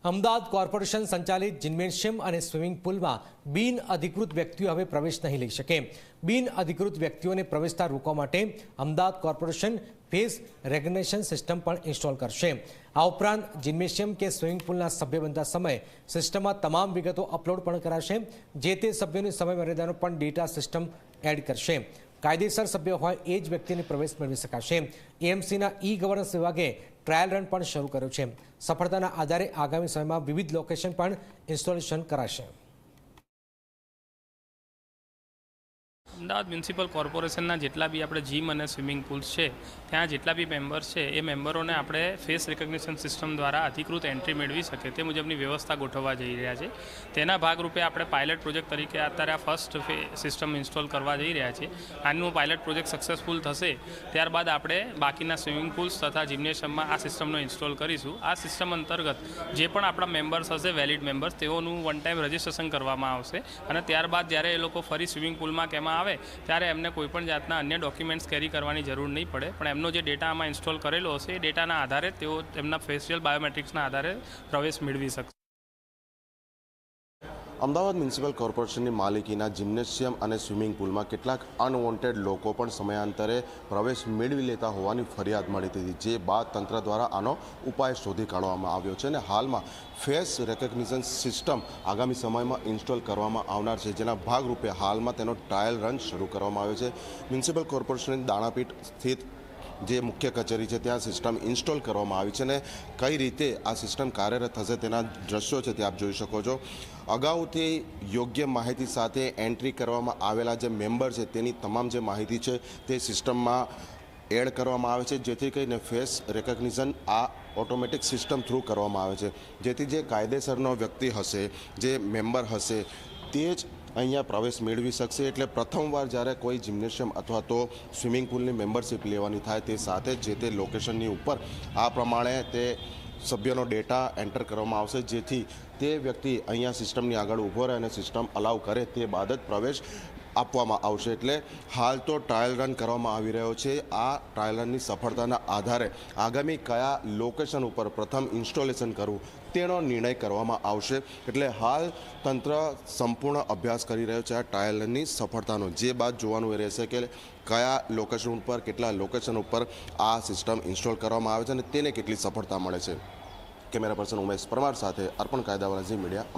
Ahmedabad corporation સંચાલિત gymnasium અને swimming પુલમાં બિન અધિકૃત વ્યક્તિઓ હવે પ્રવેશ નહીં લઈ શકે। બિન અધિકૃત વ્યક્તિઓને પ્રવેશતા રોકવા માટે Ahmedabad corporation face recognition system પણ ઇન્સ્ટોલ કરશે। આ ઉપરાંત જિમ્નેશિયમ કે સ્વિમિંગ પુલના સભ્ય બનતા સમયે સિસ્ટમમાં તમામ વિગતો અપલોડ પણ કરાશે। જે તે સભ્યોની સમય મર્યાદાનો પણ ડેટા સિસ્ટમ એડ કરશે। કાયદેસર સભ્ય હોય એ જ વ્યક્તિને પ્રવેશ મેળવી શકાશે। એએમસીના ઈ ગવર્નન્સ વિભાગે ટ્રાયલ રન પણ શરૂ કર્યો છે। સફળતાના આધારે આગામી સમયમાં વિવિધ લોકેશન પણ ઇન્સ્ટોલેશન કરાશે। અમદાવાદ મ્યુનિસિપલ કોર્પોરેશનના જેટલા બી આપણે જીમ અને સ્વિમિંગ પુલ્સ છે ત્યાં જેટલા બી મેમ્બર્સ છે એ મેમ્બરોને આપણે ફેસ રિકગ્નિશન સિસ્ટમ દ્વારા અધિકૃત એન્ટ્રી મેળવી શકે તે મુજબની વ્યવસ્થા ગોઠવવા જઈ રહ્યા છે। તેના ભાગરૂપે આપણે પાયલટ પ્રોજેક્ટ તરીકે અત્યારે આ ફર્સ્ટ સિસ્ટમ ઇન્સ્ટોલ કરવા જઈ રહ્યા છે। આનું પાયલટ પ્રોજેક્ટ સક્સેસફુલ થશે ત્યારબાદ આપણે બાકીના સ્વિમિંગ પુલ્સ તથા જિમ્નેશિયમમાં આ સિસ્ટમનો ઇન્સ્ટોલ કરીશું। આ સિસ્ટમ અંતર્ગત જે પણ આપણા મેમ્બર્સ હશે વેલિડ મેમ્બર્સ તેઓનું વન ટાઈમ રજિસ્ટ્રેશન કરવામાં આવશે અને ત્યારબાદ જ્યારે એ લોકો ફરી સ્વિમિંગ પુલમાં કે એમાં આવે ત્યારે એમને કોઈપણ જાતના અન્ય ડોક્યુમેન્ટ્સ કેરી કરવાની જરૂર નહીં પડે, પણ એમનો જે ડેટા આમાં ઇન્સ્ટોલ કરેલો હશે એ ડેટાના આધારે તેઓ તેમના ફેશિયલ બાયોમેટ્રિક્સના આધારે પ્રવેશ મેળવી શકશે। અમદાવાદ મ્યુનિસિપલ કોર્પોરેશનની માલિકીના જિમ્નેશિયમ અને સ્વિમિંગ પુલમાં કેટલાક અનવોન્ટેડ લોકો પણ સમયાંતરે પ્રવેશ મેળવી લેતા હોવાની ફરિયાદ મળી હતી, જે બાદ તંત્ર દ્વારા આનો ઉપાય શોધી કાઢવામાં આવ્યો છે અને હાલમાં ફેસ રેકગ્નિશન સિસ્ટમ આગામી સમયમાં ઇન્સ્ટોલ કરવામાં આવનાર છે, જેના ભાગરૂપે હાલમાં તેનો ટ્રાયલ રન શરૂ કરવામાં આવ્યો છે। મ્યુનિસિપલ કોર્પોરેશનની દાણાપીઠ સ્થિત જે મુખ્ય કચેરી છે ત્યાં સિસ્ટમ ઇન્સ્ટોલ કરવામાં આવી છે અને કઈ રીતે આ સિસ્ટમ કાર્યરત થશે તેના દ્રશ્યો છે તે આપ જોઈ શકો છો। અગાઉથી યોગ્ય માહિતી સાથે એન્ટ્રી કરવામાં આવેલા જે મેમ્બર છે તેની તમામ જે માહિતી છે તે સિસ્ટમમાં એડ કરવામાં આવે છે, જેથી કરીને ફેસ રેકગ્નિશન આ ઓટોમેટિક સિસ્ટમ થ્રુ કરવામાં આવે છે, જેથી જે કાયદેસરનો વ્યક્તિ હશે, જે મેમ્બર હશે તે જ અહીંયા પ્રવેશ મેળવી શકશે। એટલે પ્રથમવાર જ્યારે કોઈ જિમ્નેશિયમ અથવા તો સ્વિમિંગ પુલની મેમ્બરશિપ લેવાની થાય તે સાથે જે તે લોકેશનની ઉપર આ પ્રમાણે તે સભ્યનો ડેટા એન્ટર કરવામાં આવશે, જેથી તે વ્યક્તિ અહીંયા સિસ્ટમની આગળ ઊભો રહે અને સિસ્ટમ અલાઉ કરે તે બાદ જ પ્રવેશ આપવામાં આવશે। એટલે હાલ તો ટ્રાયલ રન કરવામાં આવી રહ્યો છે। આ ટ્રાયલ રનની સફળતાના આધારે આગામી કયા લોકેશન ઉપર પ્રથમ ઇન્સ્ટોલેશન કરવું તેનો નિર્ણય કરવામાં આવશે। એટલે હાલ તંત્ર સંપૂર્ણ અભ્યાસ કરી રહ્યો છે આ ટ્રાયલ રનની સફળતાનો, જે બાદ જોવાનું એ રહેશે કે કયા લોકેશન ઉપર કેટલા લોકેશન ઉપર આ સિસ્ટમ ઇન્સ્ટોલ કરવામાં આવે છે અને તેને કેટલી સફળતા મળે છે। કેમેરા પર્સન ઉમેશ પરમાર સાથે અર્પણ કાયદાવાલા ઝી મીડિયા।